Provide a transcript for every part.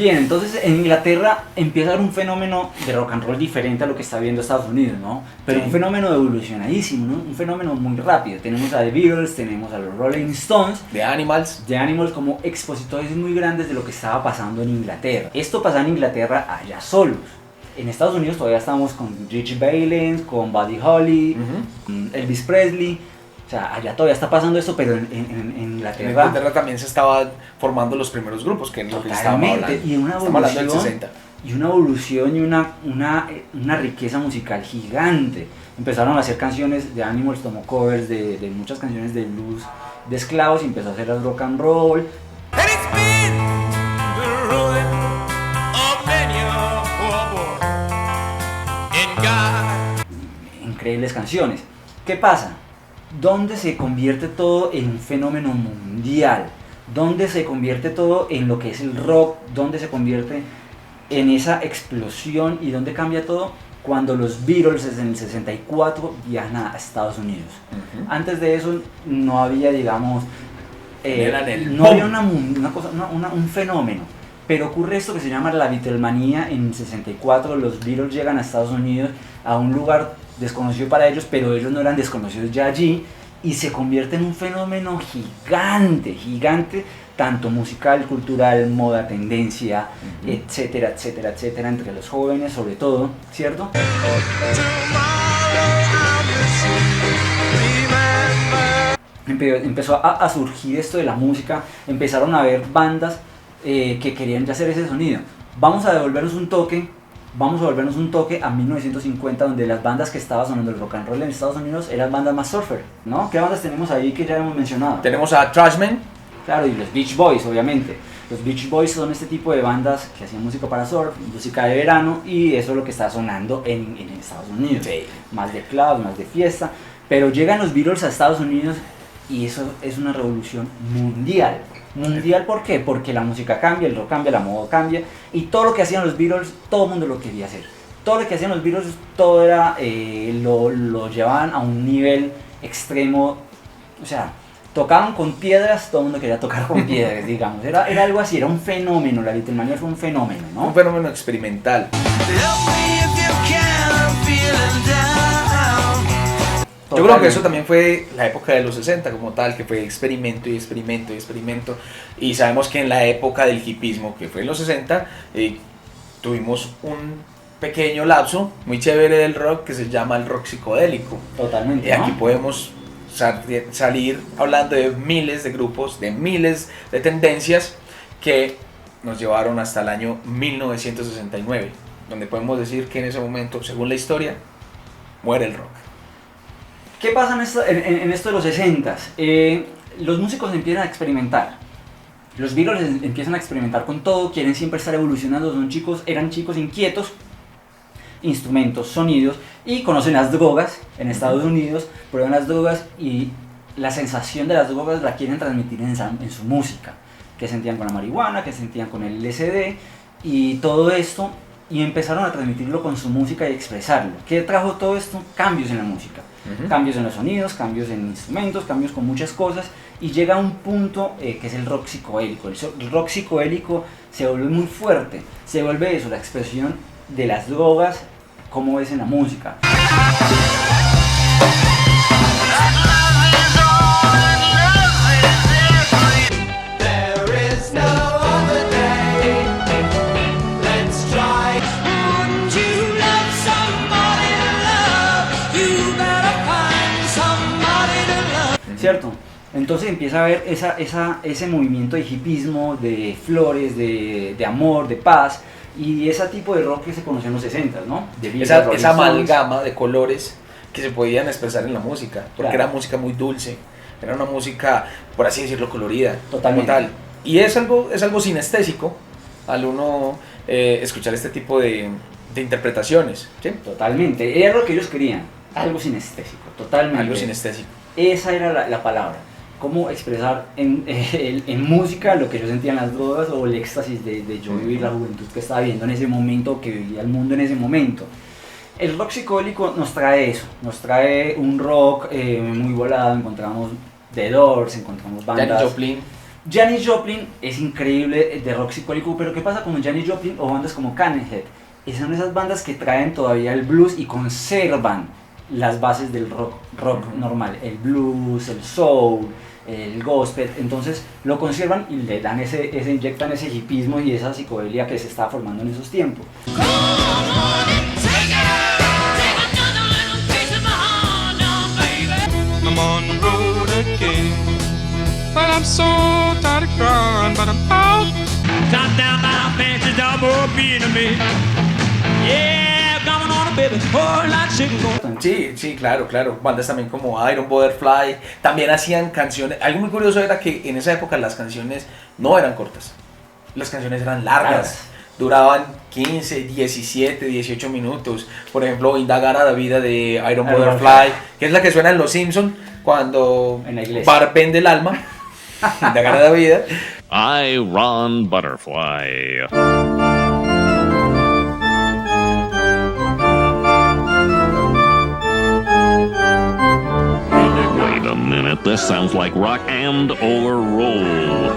Bien, entonces en Inglaterra empieza a haber un fenómeno de rock and roll diferente a lo que está viendo Estados Unidos, ¿no? Pero Sí. un fenómeno evolucionadísimo, ¿no? Un fenómeno muy rápido. Tenemos a The Beatles, tenemos a los Rolling Stones, The Animals. The Animals como expositores muy grandes de lo que estaba pasando en Inglaterra. Esto pasaba en Inglaterra allá solos. En Estados Unidos todavía estamos con Richie Valens, con Buddy Holly, con Elvis Presley. O sea, allá todavía está pasando esto, pero en En Inglaterra... Inglaterra también se estaban formando los primeros grupos, que es lo que estábamos Totalmente, hablando. y una Estamos hablando del evolución, 60. y una evolución y una riqueza musical gigante. Empezaron a hacer canciones, de Animals tomó covers de muchas canciones de blues de esclavos y empezó a hacer el rock and roll. And it's been the ruin of many a poor boy. In God. Increíbles canciones. ¿Qué pasa? ¿Dónde se convierte todo en un fenómeno mundial? ¿Dónde se convierte todo en lo que es el rock? ¿Dónde se convierte en esa explosión y dónde cambia todo? Cuando los Beatles en el 64 viajan a Estados Unidos. Antes de eso no había, digamos, Eran el no boom. había un fenómeno. Pero ocurre esto que se llama la Beatlemanía. En el 64 los Beatles llegan a Estados Unidos, a un lugar desconocido para ellos, pero ellos no eran desconocidos ya allí, y se convierte en un fenómeno gigante, gigante, tanto musical, cultural, moda, tendencia, etcétera, etcétera, etcétera, entre los jóvenes sobre todo, ¿cierto? Empezó a surgir esto de la música, empezaron a haber bandas que querían ya hacer ese sonido. Vamos a volvernos un toque a 1950, donde las bandas que estaba sonando el rock and roll en Estados Unidos eran bandas más surfer, ¿no? ¿Qué bandas tenemos ahí que ya hemos mencionado? Tenemos a Trashmen. Claro, y los Beach Boys, obviamente. Los Beach Boys son este tipo de bandas que hacían música para surf, música de verano, y eso es lo que está sonando en Estados Unidos. Sí. Más de club, más de fiesta. Pero llegan los Beatles a Estados Unidos y eso es una revolución mundial. ¿Mundial por qué? Porque la música cambia, el rock cambia, la moda cambia, y todo lo que hacían los Beatles, todo el mundo lo quería hacer. Todo lo que hacían los Beatles, todo era, lo llevaban a un nivel extremo, o sea, tocaban con piedras, todo el mundo quería tocar con piedras, digamos. Era algo así, era un fenómeno, la Beatlemania fue un fenómeno, ¿no? Un fenómeno experimental. Help me if you can, I'm feeling down. Yo creo que eso también fue la época de los 60 como tal, que fue experimento y experimento y experimento. Y sabemos que en la época del hipismo, que fue en los 60, tuvimos un pequeño lapso muy chévere del rock que se llama el rock psicodélico. Totalmente, Y aquí ¿no? podemos salir hablando de miles de grupos, de miles de tendencias que nos llevaron hasta el año 1969, donde podemos decir que en ese momento, según la historia, muere el rock. ¿Qué pasa en esto de los 60s? Los músicos empiezan a experimentar. Los Beatles empiezan a experimentar con todo, quieren siempre estar evolucionando, eran chicos inquietos, instrumentos, sonidos, y conocen las drogas en Estados Unidos, prueban las drogas y la sensación de las drogas la quieren transmitir en su música. Que sentían con la marihuana, que sentían con el LSD y todo esto, y empezaron a transmitirlo con su música y expresarlo. ¿Qué trajo todo esto? Cambios en la música. Cambios en los sonidos, cambios en instrumentos, cambios con muchas cosas, y llega a un punto que es el rock psicodélico. El rock psicodélico se vuelve muy fuerte, se vuelve eso, la expresión de las drogas, como ves en la música. ¿Cierto? Entonces empieza a haber ese movimiento de hipismo, de flores, de amor, de paz, y ese tipo de rock que se conoció en los 60, ¿no? Esa amalgama de colores que se podían expresar en la música, porque Claro. era música muy dulce, era una música, por así decirlo, colorida, Totalmente. como tal. Y es algo sinestésico al uno escuchar este tipo de interpretaciones, ¿sí? Totalmente, era lo que ellos querían, algo sinestésico, totalmente. Algo sinestésico. Esa era la palabra, cómo expresar en música lo que yo sentía en las drogas, o el éxtasis de yo vivir la juventud que estaba viviendo en ese momento, que vivía el mundo en ese momento. El rock psicodélico nos trae eso, nos trae un rock muy volado. Encontramos The Doors, encontramos bandas, Janis Joplin. Janis Joplin es increíble de rock psicodélico, pero ¿qué pasa con Janis Joplin o bandas como Canhead? Son esas bandas que traen todavía el blues y conservan las bases del rock normal, el blues, el soul, el gospel, entonces lo conservan y le dan inyectan ese hipismo y esa psicodelia que se estaba formando en esos tiempos. I'm on the road again, but I'm so tired of crying, but I'm out. Top down my fancy double beat me. Yeah, coming on a baby, oh, like chicken. Sí, claro. Bandas también como Iron Butterfly también hacían canciones. Algo muy curioso era que en esa época las canciones no eran cortas. Las canciones eran largas. Duraban 15, 17, 18 minutos. Por ejemplo, Indagar a la vida de Iron Butterfly, que es la que suena en Los Simpsons cuando Bart vende el alma. Indagar a la vida. Iron Butterfly. Wait a minute, this sounds like rock and or roll.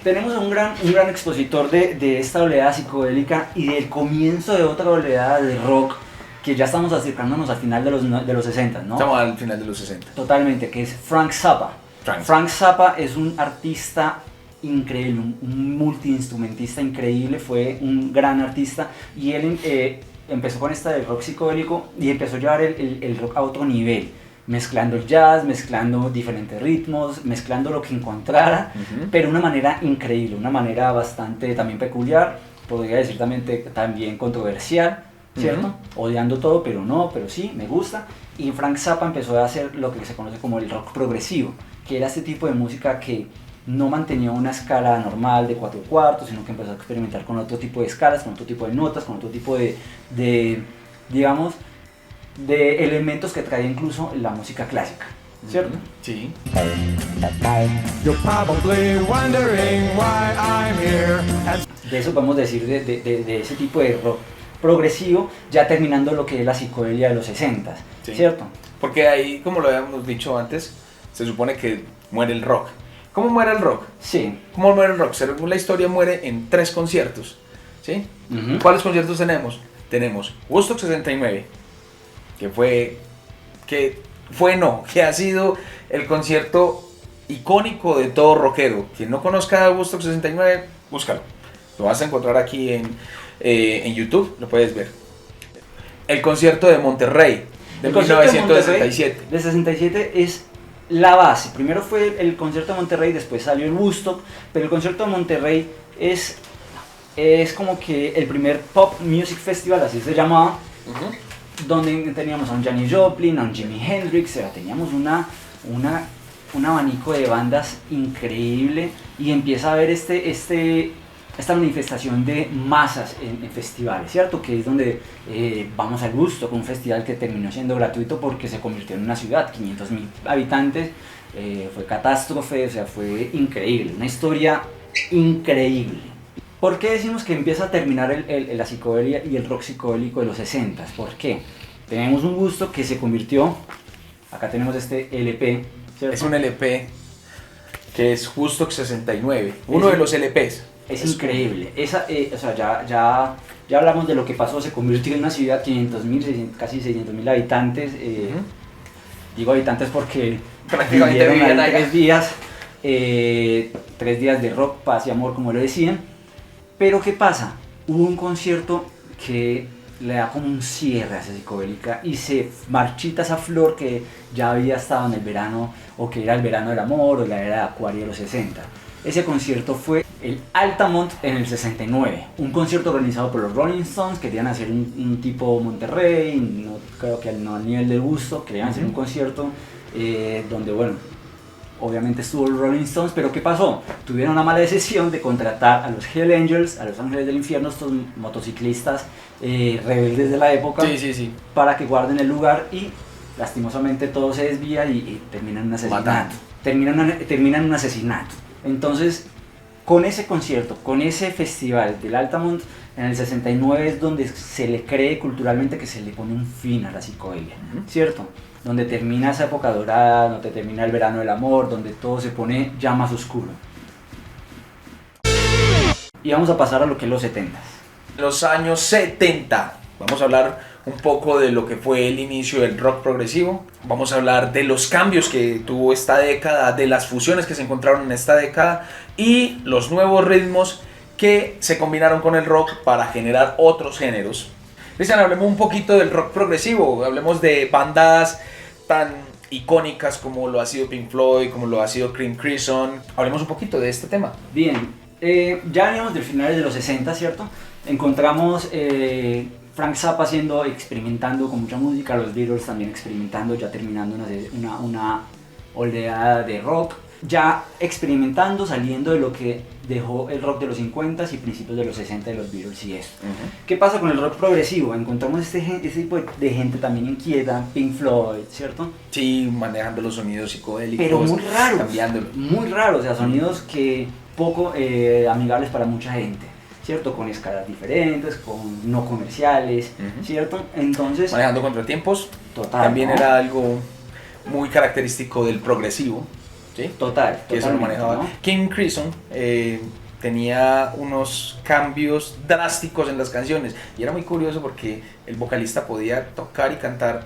Tenemos un gran expositor de esta oleada psicodélica y del comienzo de otra oleada de rock que ya estamos acercándonos al final de los 60, ¿no? Estamos al final de los 60. Totalmente, que es Frank Zappa. Frank Zappa es un artista increíble, un multiinstrumentista increíble, fue un gran artista y él empezó con esta del rock psicodélico y empezó a llevar el rock a otro nivel, mezclando el jazz, mezclando diferentes ritmos, mezclando lo que encontrara, pero de una manera increíble, una manera bastante también peculiar, podría decir también controversial, ¿cierto? Odiando todo, pero sí, me gusta. Y Frank Zappa empezó a hacer lo que se conoce como el rock progresivo, que era este tipo de música que no mantenía una escala normal de 4/4, sino que empezó a experimentar con otro tipo de escalas, con otro tipo de notas, con otro tipo de digamos, de elementos que traía incluso la música clásica, ¿cierto? Sí. You're probably wondering why I'm here. De eso podemos decir de ese tipo de rock progresivo, ya terminando lo que es la psicodelia de los 60, Sí. ¿cierto? Porque ahí, como lo habíamos dicho antes, se supone que muere el rock. ¿Cómo muere el rock? Sí. ¿Cómo muere el rock? Según la historia muere en 3 conciertos, ¿sí? ¿Cuáles conciertos tenemos? Tenemos Woodstock 69, que ha sido el concierto icónico de todo rockero. Quien no conozca Woodstock 69, búscalo. Lo vas a encontrar aquí en YouTube, lo puedes ver. El concierto de Monterrey, de 1967. De 67 es la base. Primero fue el concierto de Monterrey, después salió el Woodstock, pero el concierto de Monterrey es como que el primer Pop Music Festival, así se llamaba, donde teníamos a un Janis Joplin, a un Jimi Hendrix, teníamos un abanico de bandas increíble y empieza a haber esta manifestación de masas en festivales, ¿cierto? Que es donde vamos al Woodstock, un festival que terminó siendo gratuito porque se convirtió en una ciudad, 500.000 habitantes, fue catástrofe, fue increíble, una historia increíble. ¿Por qué decimos que empieza a terminar la psicodelia y el rock psicodélico de los 60? ¿Por qué? Tenemos un Woodstock que se convirtió, acá tenemos este LP, ¿cierto? Es un LP que es Woodstock 69, uno de los LPs. Es increíble, ya hablamos de lo que pasó, se convirtió en una ciudad, 500.000, casi 600.000 habitantes, digo habitantes porque prácticamente vivían ahí allá. 3 días de rock, paz y amor, como lo decían. Pero ¿qué pasa? Hubo un concierto que le da como un cierre a esa psicodélica y se marchita esa flor que ya había estado en el verano, o que era el verano del amor, o la era de Acuario de los 60. Ese concierto fue el Altamont en el 69, un concierto organizado por los Rolling Stones. Querían hacer un tipo Monterrey, no creo que no al nivel del Woodstock, querían hacer un concierto donde, bueno, obviamente estuvo los Rolling Stones, pero ¿qué pasó? Tuvieron una mala decisión de contratar a los Hell Angels, a los Ángeles del Infierno, estos motociclistas rebeldes de la época, Sí. para que guarden el lugar, y lastimosamente todo se desvía y terminan en un asesinato. termina en un asesinato. Entonces, con ese concierto, con ese festival del Altamont, en el 69 es donde se le cree culturalmente que se le pone un fin a la psicodelia, ¿cierto? Donde termina esa época dorada, donde termina el verano del amor, donde todo se pone ya más oscuro. Y vamos a pasar a lo que es los 70s. Los años 70. Vamos a hablar un poco de lo que fue el inicio del rock progresivo. Vamos a hablar de los cambios que tuvo esta década, de las fusiones que se encontraron en esta década y los nuevos ritmos que se combinaron con el rock para generar otros géneros. Cristian, hablemos un poquito del rock progresivo. Hablemos de bandas tan icónicas como lo ha sido Pink Floyd, como lo ha sido King Crimson. Hablemos un poquito de este tema. Bien, ya veníamos del finales de los 60, ¿cierto? Encontramos Frank Zappa experimentando con mucha música, los Beatles también experimentando, ya terminando una oleada de rock, ya experimentando, saliendo de lo que dejó el rock de los 50s y principios de los 60 de los Beatles y eso. ¿Qué pasa con el rock progresivo? Encontramos este tipo de gente también inquieta, Pink Floyd, ¿cierto? Sí, manejando los sonidos psicodélicos, pero muy raros, cambiándolo. Muy raros, o sea, sonidos que poco amigables para mucha gente, ¿cierto? Con escalas diferentes, con no comerciales, ¿cierto? Entonces, manejando contratiempos, total, también ¿no? era algo muy característico del progresivo, ¿sí? Total, Que eso lo manejaba. ¿no? King Crimson tenía unos cambios drásticos en las canciones y era muy curioso porque el vocalista podía tocar y cantar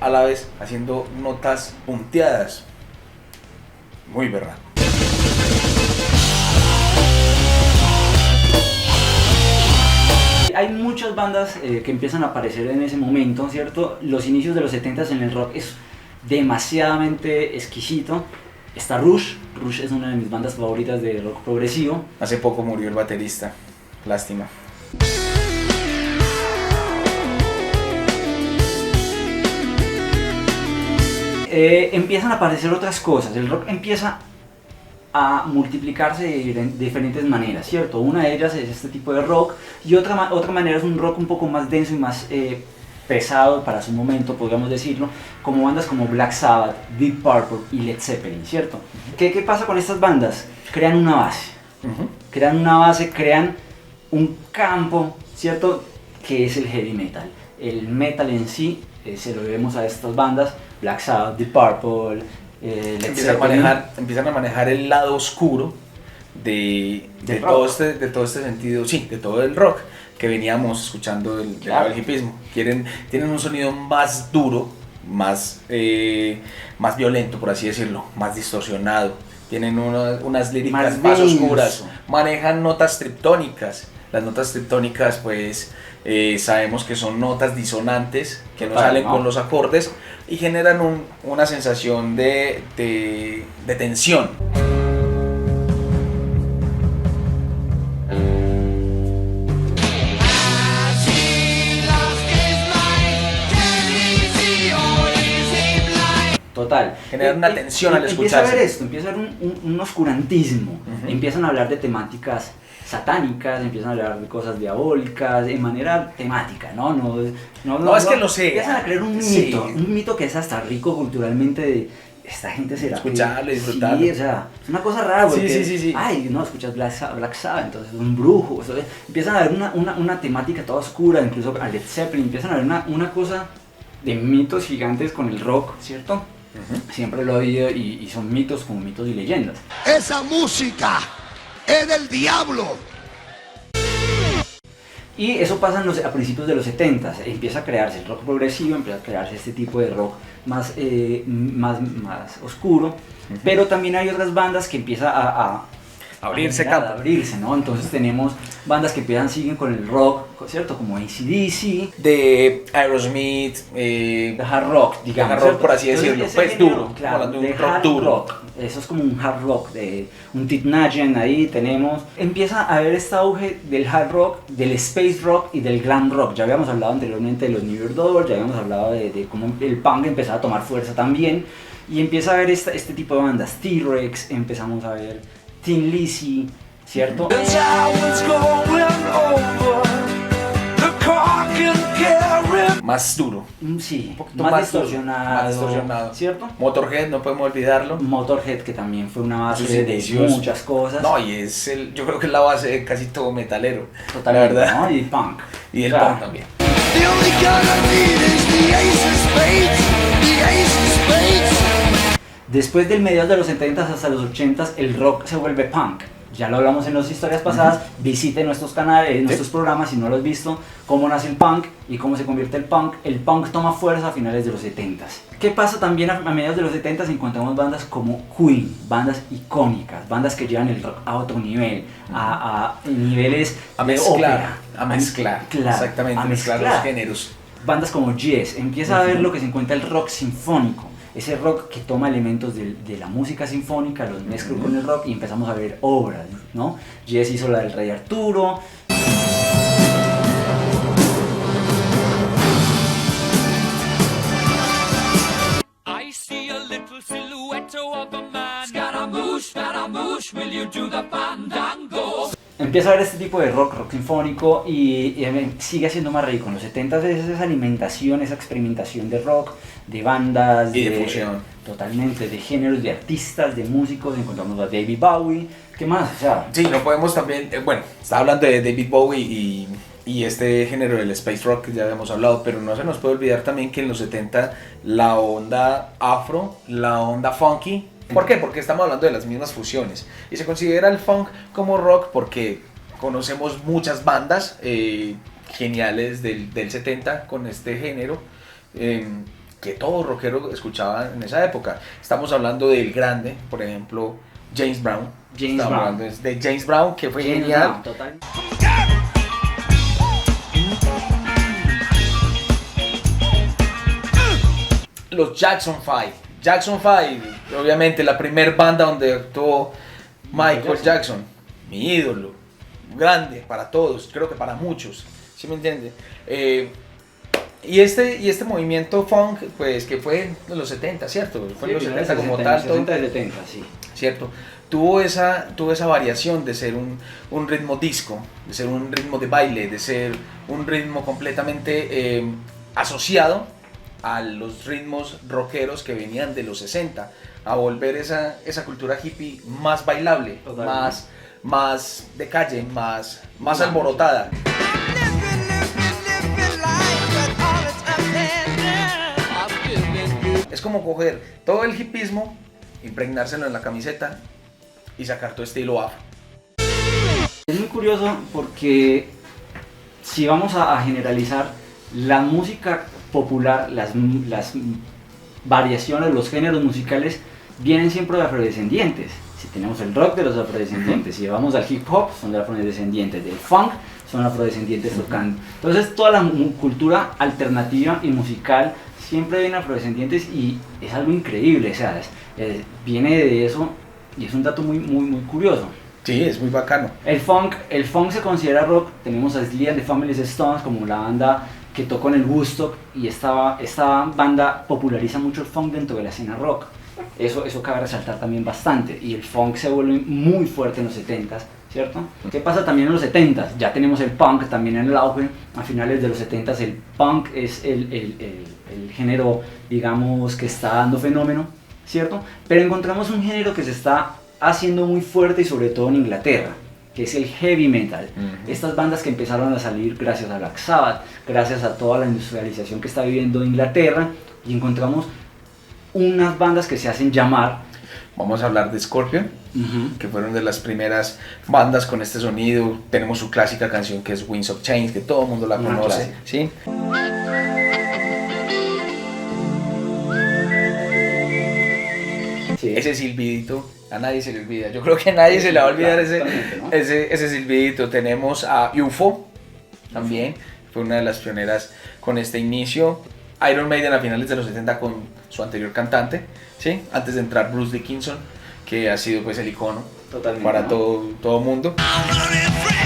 a la vez haciendo notas punteadas. Muy verdad. Hay muchas bandas que empiezan a aparecer en ese momento, ¿cierto? Los inicios de los 70s en el rock es demasiadamente exquisito. Está Rush es una de mis bandas favoritas de rock progresivo. Hace poco murió el baterista, lástima. Empiezan a aparecer otras cosas, el rock empieza a multiplicarse de diferentes maneras, ¿cierto? Una de ellas es este tipo de rock y otra manera es un rock un poco más denso y más pesado para su momento, podríamos decirlo, como bandas como Black Sabbath, Deep Purple y Led Zeppelin, ¿cierto? ¿Qué pasa con estas bandas? Crean una base, crean un campo, ¿cierto? Que es el heavy metal. El metal en sí se lo debemos a estas bandas, Black Sabbath, Deep Purple, Led Zeppelin. Empiezan a manejar el lado oscuro de todo este sentido, sí, de todo el rock que veníamos escuchando del hippismo. Tienen un sonido más duro, más violento, por así decirlo, más distorsionado. Tienen unas líricas más oscuras, manejan notas triptónicas. Las notas triptónicas, pues, sabemos que son notas disonantes que no salen con los acordes y generan una sensación de tensión. Total. Generar una tensión al escucharse. Empieza a ver esto, empieza a haber un oscurantismo, empiezan a hablar de temáticas satánicas, empiezan a hablar de cosas diabólicas, de manera temática, ¿no? No, es que lo sé. Empiezan a crear un mito que es hasta rico culturalmente de esta gente será escucharlo y disfrutarlo. Sí, o sea, es una cosa rara porque, sí. ay, no, escuchas Black Sabbath, entonces es un brujo, o sea, empiezan a haber una temática toda oscura, incluso a Led Zeppelin, empiezan a haber una cosa de mitos gigantes con el rock, ¿cierto? Siempre lo he oído y son mitos como mitos y leyendas. Esa música es del diablo. Y eso pasa a principios de los 70s, empieza a crearse el rock progresivo, empieza a crearse este tipo de rock más oscuro, pero también hay otras bandas que empiezan a abrirse campo. Abrirse, ¿no? Entonces tenemos bandas que siguen con el rock, ¿cierto? Como AC/DC, de Aerosmith, de hard rock, digamos. Hard rock, por así decirlo, pues género, duro, claro, hablando de un de rock hard duro. rock. Eso es como un hard rock, de un Tit Nugent ahí tenemos. Empieza a haber este auge del hard rock, del space rock y del glam rock. Ya habíamos hablado anteriormente de los New York Dolls, ya habíamos hablado de cómo el punk empezaba a tomar fuerza también. Y empieza a haber este tipo de bandas, T-Rex, empezamos a ver Thin Lizzy, ¿cierto? más duro. Sí, Un poquito más más duro, distorsionado, más distorsionado. ¿cierto? Motorhead, no podemos olvidarlo. Motorhead, que también fue una base Sus de inicios. muchas cosas. No, y yo creo que es la base de casi todo metalero. Totalmente, la verdad. ¿no? Y punk. Y el O sea, punk también. The only gun I need is the ace of spades. The ace of spades. Después del mediados de los 70s hasta los 80s, el rock se vuelve punk. Ya lo hablamos en las historias pasadas. Visite nuestros canales, nuestros programas si no lo has visto, cómo nace el punk y cómo se convierte el punk. El punk toma fuerza a finales de los 70s. ¿Qué pasa también a mediados de los 70s? Encontramos bandas como Queen, bandas icónicas, bandas que llevan el rock a otro nivel, a niveles A de mezclar, ópera. a mezclar. Exactamente, a mezclar los géneros. Bandas como Yes, empieza a ver lo que se encuentra el rock sinfónico, ese rock que toma elementos de la música sinfónica, los mezcla con el rock y empezamos a ver obras, ¿no? Yes hizo la del Rey Arturo. I see a little silhouette of a man. Scaramouche, will you do the fandango? Empieza a ver este tipo de rock sinfónico y sigue siendo más rico. En los 70s es esa alimentación, esa experimentación de rock, de bandas, Y de fusión. Totalmente, de géneros, de artistas, de músicos. Encontramos a David Bowie. ¿Qué más? O sea, Sí, no podemos también, bueno, estaba hablando de David Bowie y este género del space rock que ya habíamos hablado, pero no se nos puede olvidar también que en los 70 la onda afro, la onda funky. ¿Por qué? Porque estamos hablando de las mismas fusiones y se considera el funk como rock porque conocemos muchas bandas geniales del 70 con este género que todo rockero escuchaba en esa época. Estamos hablando del grande, por ejemplo, James Brown. James Estamos Brown. hablando de James Brown, que fue James genial. Brown, total. Los Jackson 5. Jackson 5, obviamente la primer banda donde actuó Michael Jackson, mi ídolo, grande para todos, creo que para muchos, ¿sí me entiende? Y este movimiento funk, pues que fue en los 70, ¿cierto? Fue en los 70 como tal, todo, 70 y 70, sí. ¿cierto? Tuvo esa variación de ser un ritmo disco, de ser un ritmo de baile, de ser un ritmo completamente asociado a los ritmos rockeros que venían de los 60, a volver esa cultura hippie más bailable, Totalmente. más de calle, más alborotada. Es como coger todo el hippismo, impregnárselo en la camiseta y sacar tu estilo afro. Es muy curioso porque si vamos a generalizar, la música popular, las variaciones, los géneros musicales vienen siempre de afrodescendientes. Si tenemos el rock de los afrodescendientes, si vamos al hip hop son de afrodescendientes, del funk son afrodescendientes tocando. Entonces toda la cultura alternativa y musical siempre viene afrodescendientes y es algo increíble, o sea, viene de eso y es un dato muy curioso. Sí, es muy bacano. El funk se considera rock. Tenemos a Sly and the Family Stones como la banda que tocó en el Woodstock y esta banda populariza mucho el funk dentro de la escena rock. Eso cabe resaltar también bastante y el funk se vuelve muy fuerte en los 70s, ¿cierto? ¿Qué pasa también en los 70s? Ya tenemos el punk también en el auge. A finales de los 70s el punk es el género, digamos, que está dando fenómeno, ¿cierto? Pero encontramos un género que se está haciendo muy fuerte y sobre todo en Inglaterra, que es el heavy metal. Estas bandas que empezaron a salir gracias a Black Sabbath, gracias a toda la industrialización que está viviendo Inglaterra, y encontramos unas bandas que se hacen llamar... Vamos a hablar de Scorpion, que fueron de las primeras bandas con este sonido. Tenemos su clásica canción que es Winds of Change, que todo el mundo la Una conoce, clásica. ¿sí? Sí. Ese silbidito, a nadie se le olvida. Yo creo que a nadie se le va a olvidar Exactamente, ¿no? ese silbidito. Tenemos a UFO, también, fue una de las pioneras con este inicio. Iron Maiden a finales de los 70 con su anterior cantante, ¿sí? Antes de entrar Bruce Dickinson, que ha sido pues el icono Totalmente, para ¿no? todo mundo. I'm running free.